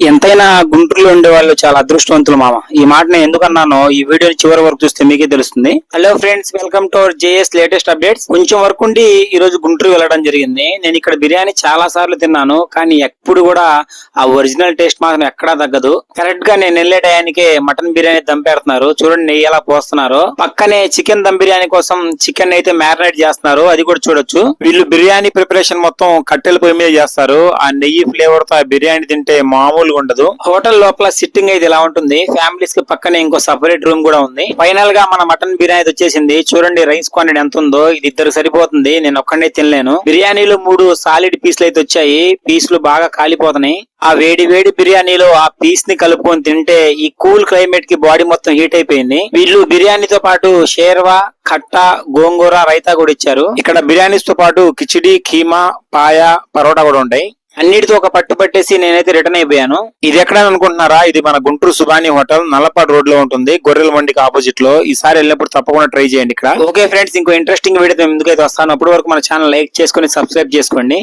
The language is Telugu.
ఎంతైనా గుంటూరులో ఉండే వాళ్ళు చాలా అదృష్టవంతులు మామ. ఈ మాట నేను ఎందుకన్నానో ఈ వీడియో చివరి వరకు చూస్తే మీకే తెలుస్తుంది. Hello friends, welcome to our JS latest updates. కొంచెం వరకు ఉండి ఈ రోజు గుంటూరు వెళ్ళడం జరిగింది. నేను ఇక్కడ బిర్యానీ చాలా సార్లు తిన్నాను, కానీ ఎప్పుడు కూడా ఆ ఒరిజినల్ టేస్ట్ మాత్రం ఎక్కడా తగ్గదు. కరెక్ట్ గా నేను వెళ్ళే టయానికే మటన్ బిర్యానీ దమ్ పెడుతున్నారు. చూడండి నెయ్యి ఎలా పోస్తున్నారు. పక్కనే చికెన్ దమ్ బిర్యానీ కోసం చికెన్ అయితే మ్యారినేట్ చేస్తున్నారు, అది కూడా చూడొచ్చు. వీళ్ళు బిర్యానీ ప్రిపరేషన్ మొత్తం కట్టెల పొయ్యి మీద చేస్తారు. ఆ నెయ్యి ఫ్లేవర్ తో ఆ బిర్యానీ తింటే మామూలు ఉండదు. హోటల్ లోపల సిట్టింగ్ అయితే ఇలా ఉంటుంది. ఫ్యామిలీస్ కి పక్కనే ఇంకో సపరేట్ రూమ్ కూడా ఉంది. ఫైనల్ గా మన మటన్ బిర్యానీ వచ్చేసింది. చూడండి రైస్ క్వాంటిటీ ఎంత ఉందో, ఇది ఇద్దరు సరిపోతుంది. నేను ఒక్కడే తినలేను. బిర్యానీలో 3 సాలిడ్ పీసులు అయితే వచ్చాయి. పీసులు బాగా కాలిపోతున్నాయి. ఆ వేడి వేడి బిర్యానీలో ఆ పీస్ ని కలుపుకొని తింటే ఈ కూల్ క్లైమేట్ కి బాడీ మొత్తం హీట్ అయిపోయింది. వీళ్ళు బిర్యానీతో పాటు షేర్వా, కట్టా, గోంగూర, రైతా కూడా ఇచ్చారు. ఇక్కడ బిర్యానీస్ తో పాటు కిచిడి, కీమా, పాయ, పరోటా కూడా ఉంటాయి. అన్నిటితో ఒక పట్టు పట్టేసి నేనైతే రిటర్న్ అయిపోయాను. ఇది ఎక్కడ అనుకుంటున్నారా? ఇది మన గుంటూరు సుబానీ హోటల్, నల్లపాడు రోడ్ లో ఉంటుంది, గొర్రెల మండికి ఆపోజిట్ లో. ఈసారి వెళ్ళినప్పుడు తప్పకుండా ట్రై చేయండి ఇక్కడ. ఓకే ఫ్రెండ్స్, ఇంకో ఇంట్రెస్టింగ్ వీడియో ఎందుకైతే వస్తాను. అప్పటి వరకు మన ఛానల్ లైక్ చేసుకుని సబ్స్క్రైబ్ చేసుకోండి.